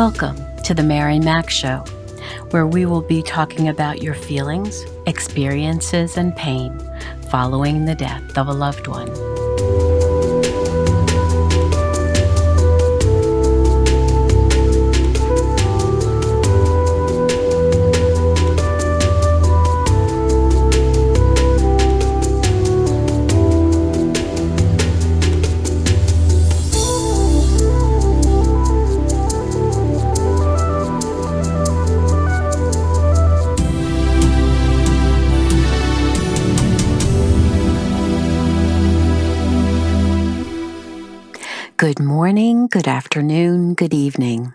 Welcome to the Mary Mac Show, where we will be talking about your feelings, experiences, and pain following the death of a loved one. Good morning, good afternoon, good evening.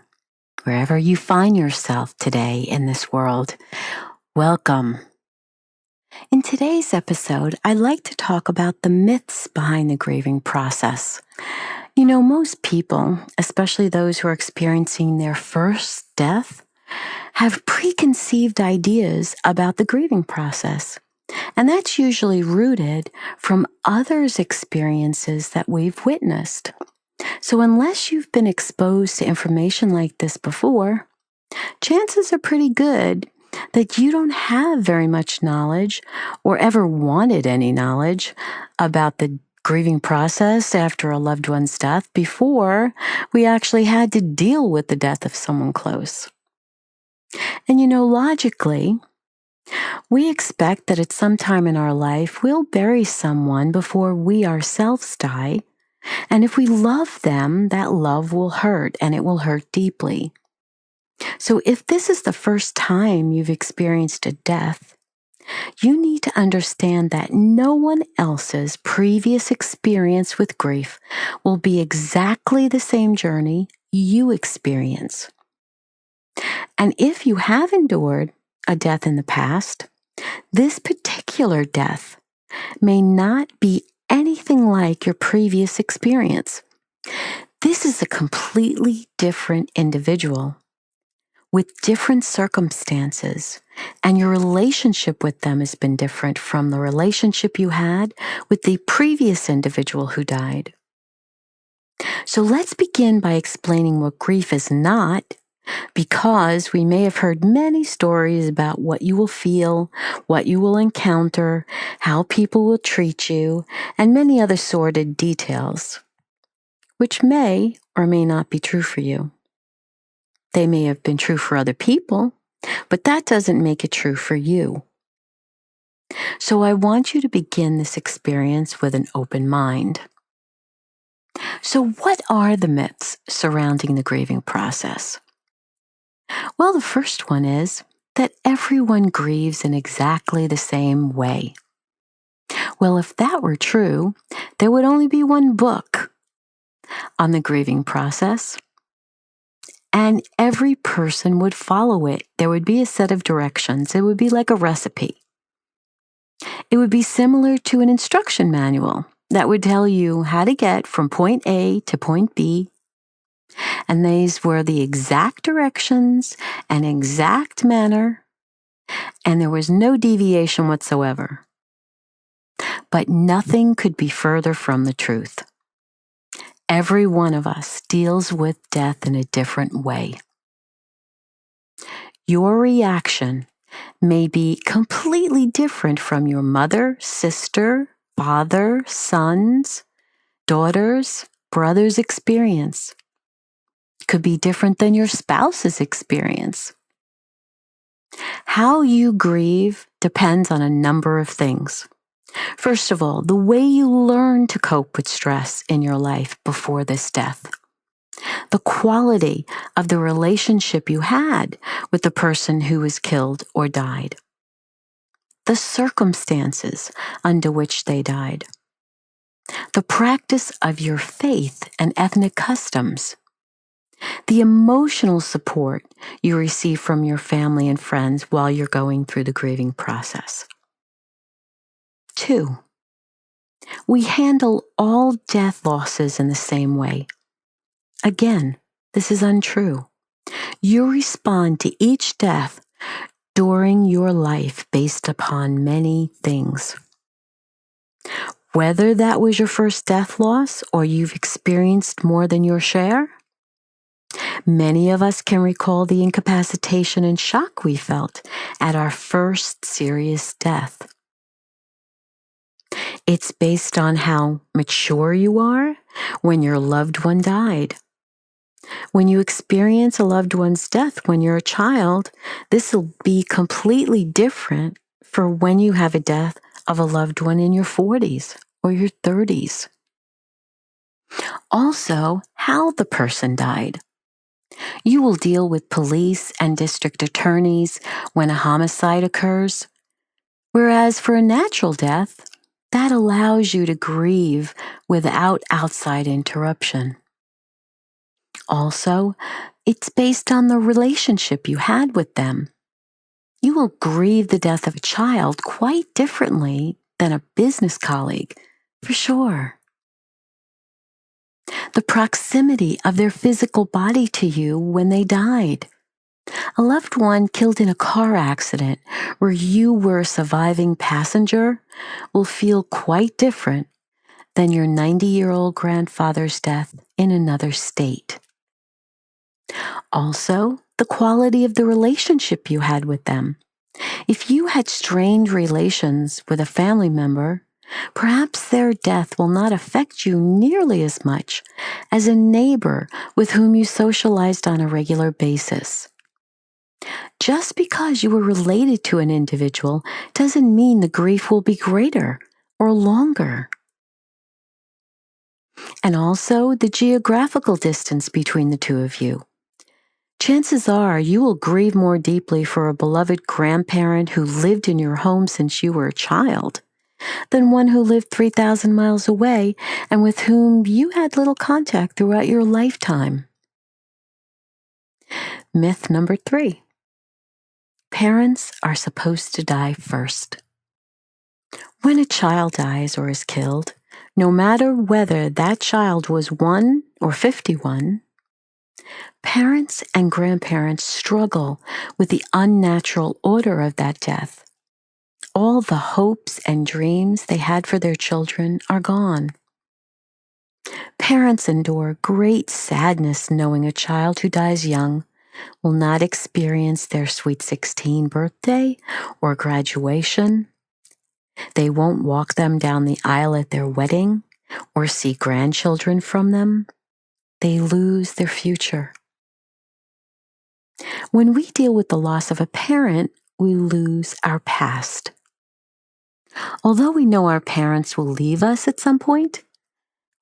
Wherever you find yourself today in this world, welcome. In today's episode, I'd like to talk about the myths behind the grieving process. You know, most people, especially those who are experiencing their first death, have preconceived ideas about the grieving process. And that's usually rooted from others' experiences that we've witnessed. So unless you've been exposed to information like this before, chances are pretty good that you don't have very much knowledge or ever wanted any knowledge about the grieving process after a loved one's death before we actually had to deal with the death of someone close. And you know, logically, we expect that at some time in our life we'll bury someone before we ourselves die. And if we love them, that love will hurt, and it will hurt deeply. So if this is the first time you've experienced a death, you need to understand that no one else's previous experience with grief will be exactly the same journey you experience. And if you have endured a death in the past, this particular death may not be anything like your previous experience. This is a completely different individual with different circumstances, and your relationship with them has been different from the relationship you had with the previous individual who died. So let's begin by explaining what grief is not, because we may have heard many stories about what you will feel, what you will encounter, how people will treat you, and many other sordid details, which may or may not be true for you. They may have been true for other people, but that doesn't make it true for you. So I want you to begin this experience with an open mind. So what are the myths surrounding the grieving process? Well, the first one is that everyone grieves in exactly the same way. Well, if that were true, there would only be one book on the grieving process, and every person would follow it. There would be a set of directions. It would be like a recipe. It would be similar to an instruction manual that would tell you how to get from point A to point B. And these were the exact directions and exact manner, and there was no deviation whatsoever. But nothing could be further from the truth. Every one of us deals with death in a different way. Your reaction may be completely different from your mother, sister, father, sons, daughters, brother's experience. Could be different than your spouse's experience. How you grieve depends on a number of things. First of all, the way you learn to cope with stress in your life before this death. The quality of the relationship you had with the person who was killed or died. The circumstances under which they died. The practice of your faith and ethnic customs. The emotional support you receive from your family and friends while you're going through the grieving process. 2, we handle all death losses in the same way. Again, this is untrue. You respond to each death during your life based upon many things. Whether that was your first death loss or you've experienced more than your share, Many of us can recall the incapacitation and shock we felt at our first serious death. It's based on how mature you are when your loved one died. When you experience a loved one's death when you're a child, this will be completely different for when you have a death of a loved one in your 40s or your 30s. Also, how the person died. You will deal with police and district attorneys when a homicide occurs, whereas for a natural death, that allows you to grieve without outside interruption. Also, it's based on the relationship you had with them. You will grieve the death of a child quite differently than a business colleague, for sure. The proximity of their physical body to you when they died. A loved one killed in a car accident where you were a surviving passenger will feel quite different than your 90-year-old grandfather's death in another state. Also, the quality of the relationship you had with them. If you had strained relations with a family member, perhaps their death will not affect you nearly as much as a neighbor with whom you socialized on a regular basis. Just because you were related to an individual doesn't mean the grief will be greater or longer. And also the geographical distance between the two of you. Chances are you will grieve more deeply for a beloved grandparent who lived in your home since you were a child than one who lived 3,000 miles away and with whom you had little contact throughout your lifetime. Myth number 3. Parents are supposed to die first. When a child dies or is killed, no matter whether that child was 1 or 51, parents and grandparents struggle with the unnatural order of that death. All the hopes and dreams they had for their children are gone. Parents endure great sadness knowing a child who dies young will not experience their sweet 16 birthday or graduation. They won't walk them down the aisle at their wedding or see grandchildren from them. They lose their future. When we deal with the loss of a parent, we lose our past. Although we know our parents will leave us at some point,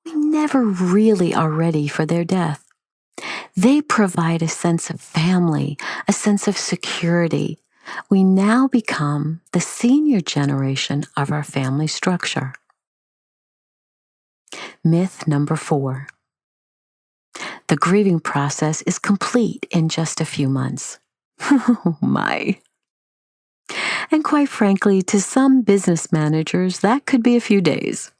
we never really are ready for their death. They provide a sense of family, a sense of security. We now become the senior generation of our family structure. Myth number 4. The grieving process is complete in just a few months. Oh my. And quite frankly, to some business managers, that could be a few days.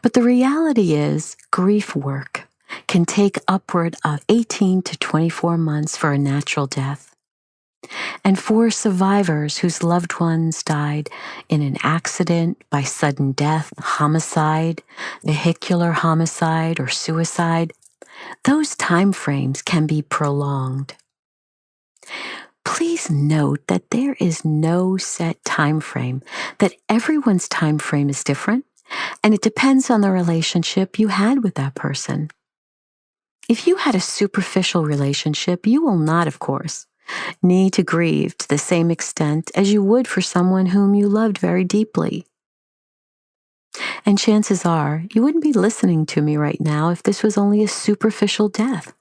But the reality is, grief work can take upward of 18 to 24 months for a natural death. And for survivors whose loved ones died in an accident, by sudden death, homicide, vehicular homicide, or suicide, those time frames can be prolonged. Please note that there is no set time frame, that everyone's time frame is different, and it depends on the relationship you had with that person. If you had a superficial relationship, you will not, of course, need to grieve to the same extent as you would for someone whom you loved very deeply. And chances are, you wouldn't be listening to me right now if this was only a superficial death.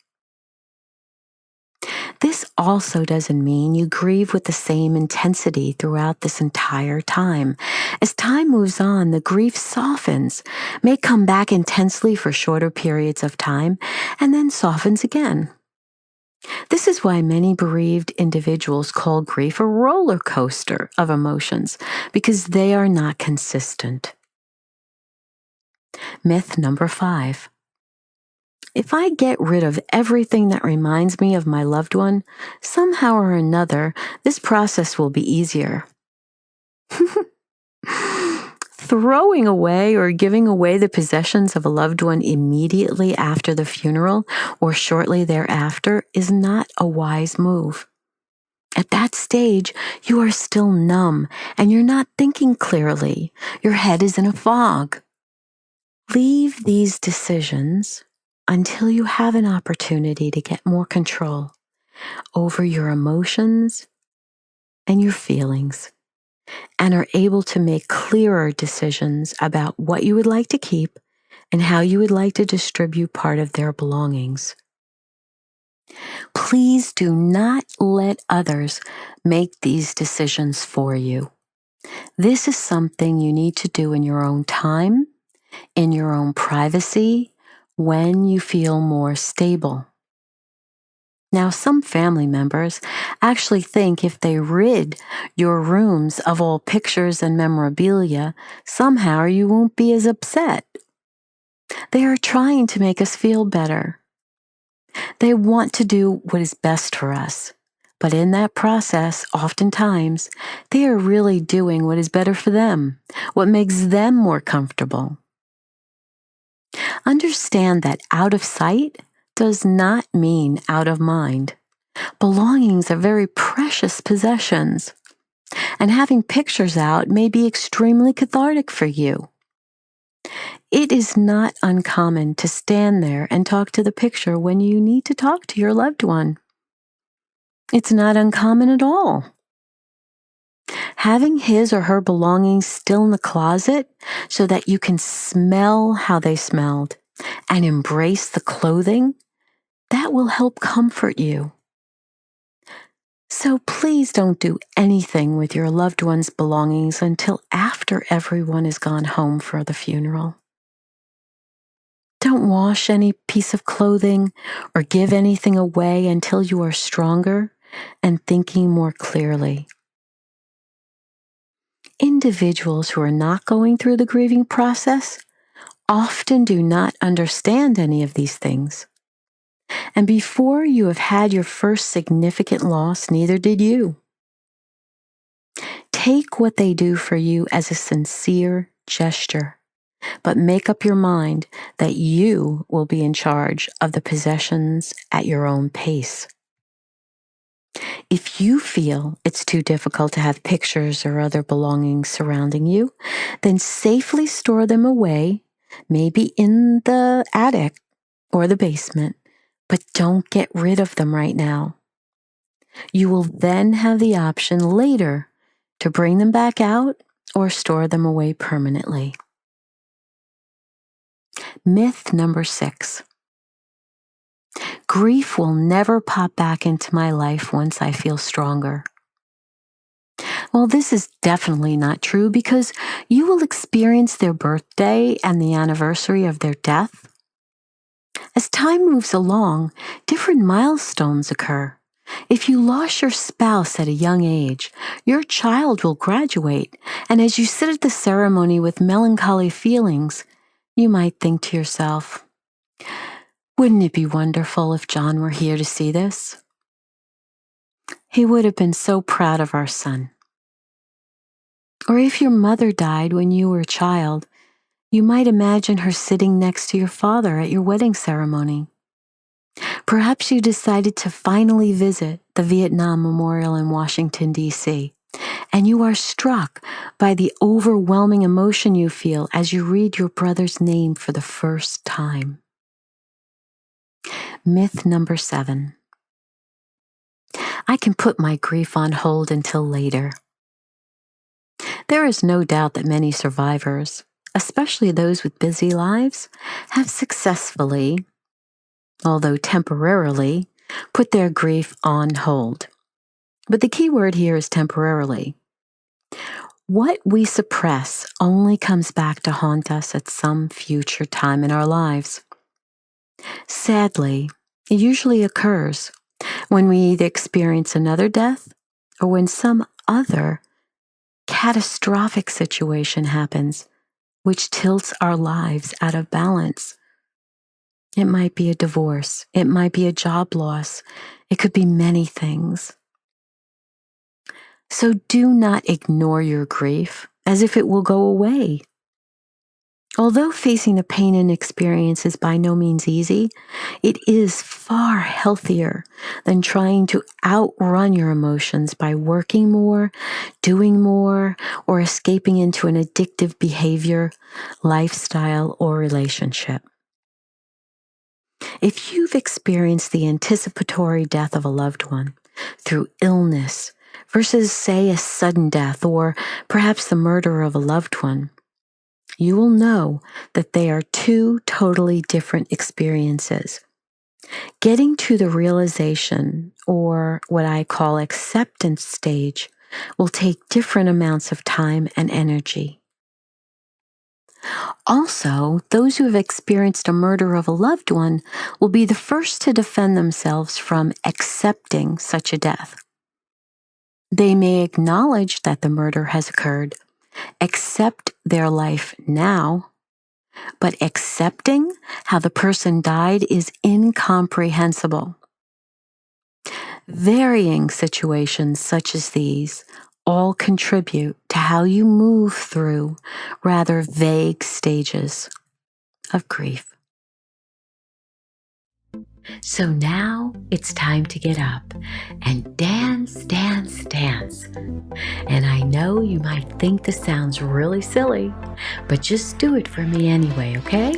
This also doesn't mean you grieve with the same intensity throughout this entire time. As time moves on, the grief softens, may come back intensely for shorter periods of time, and then softens again. This is why many bereaved individuals call grief a roller coaster of emotions, because they are not consistent. Myth number 5. If I get rid of everything that reminds me of my loved one, somehow or another, this process will be easier. Throwing away or giving away the possessions of a loved one immediately after the funeral or shortly thereafter is not a wise move. At that stage, you are still numb and you're not thinking clearly. Your head is in a fog. Leave these decisions until you have an opportunity to get more control over your emotions and your feelings, and are able to make clearer decisions about what you would like to keep and how you would like to distribute part of their belongings. Please do not let others make these decisions for you. This is something you need to do in your own time, in your own privacy, when you feel more stable. Now, some family members actually think if they rid your rooms of all pictures and memorabilia, somehow you won't be as upset. They are trying to make us feel better. They want to do what is best for us. But in that process, oftentimes, they are really doing what is better for them, what makes them more comfortable. Understand that out of sight does not mean out of mind. Belongings are very precious possessions, and having pictures out may be extremely cathartic for you. It is not uncommon to stand there and talk to the picture when you need to talk to your loved one. It's not uncommon at all. Having his or her belongings still in the closet so that you can smell how they smelled and embrace the clothing, that will help comfort you. So please don't do anything with your loved one's belongings until after everyone has gone home for the funeral. Don't wash any piece of clothing or give anything away until you are stronger and thinking more clearly. Individuals who are not going through the grieving process often do not understand any of these things. And before you have had your first significant loss, neither did you. Take what they do for you as a sincere gesture, but make up your mind that you will be in charge of the possessions at your own pace. If you feel it's too difficult to have pictures or other belongings surrounding you, then safely store them away, maybe in the attic or the basement, but don't get rid of them right now. You will then have the option later to bring them back out or store them away permanently. Myth number 6. Grief will never pop back into my life once I feel stronger. Well, this is definitely not true because you will experience their birthday and the anniversary of their death. As time moves along, different milestones occur. If you lost your spouse at a young age, your child will graduate, and as you sit at the ceremony with melancholy feelings, you might think to yourself, wouldn't it be wonderful if John were here to see this? He would have been so proud of our son. Or if your mother died when you were a child, you might imagine her sitting next to your father at your wedding ceremony. Perhaps you decided to finally visit the Vietnam Memorial in Washington, D.C., and you are struck by the overwhelming emotion you feel as you read your brother's name for the first time. Myth number 7. I can put my grief on hold until later. There is no doubt that many survivors, especially those with busy lives, have successfully, although temporarily, put their grief on hold. But the key word here is temporarily. What we suppress only comes back to haunt us at some future time in our lives. Sadly, it usually occurs when we either experience another death or when some other catastrophic situation happens, which tilts our lives out of balance. It might be a divorce. It might be a job loss. It could be many things. So do not ignore your grief as if it will go away Although facing the pain and experience is by no means easy, it is far healthier than trying to outrun your emotions by working more, doing more, or escaping into an addictive behavior, lifestyle, or relationship. If you've experienced the anticipatory death of a loved one through illness versus, say, a sudden death or perhaps the murder of a loved one, you will know that they are two totally different experiences. Getting to the realization, or what I call acceptance stage, will take different amounts of time and energy. Also, those who have experienced a murder of a loved one will be the first to defend themselves from accepting such a death. They may acknowledge that the murder has occurred, accept their life now, but accepting how the person died is incomprehensible. Varying situations such as these all contribute to how you move through rather vague stages of grief. So now it's time to get up and dance, dance, dance. And I know you might think this sounds really silly, but just do it for me anyway, okay?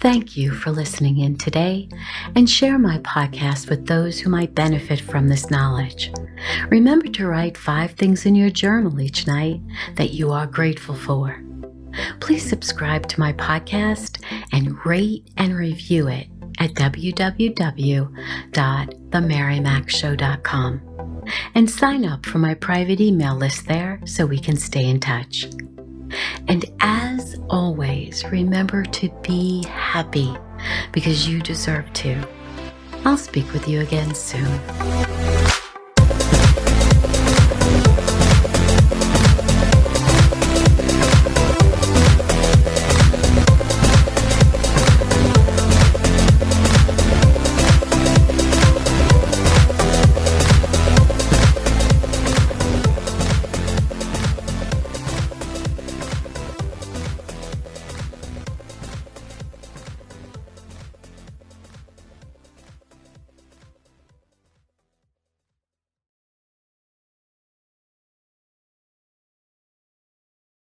Thank you for listening in today, and share my podcast with those who might benefit from this knowledge. Remember to write 5 things in your journal each night that you are grateful for. Please subscribe to my podcast and rate and review it at www.themarymacshow.com, and sign up for my private email list there so we can stay in touch. And as always, remember to be happy because you deserve to. I'll speak with you again soon.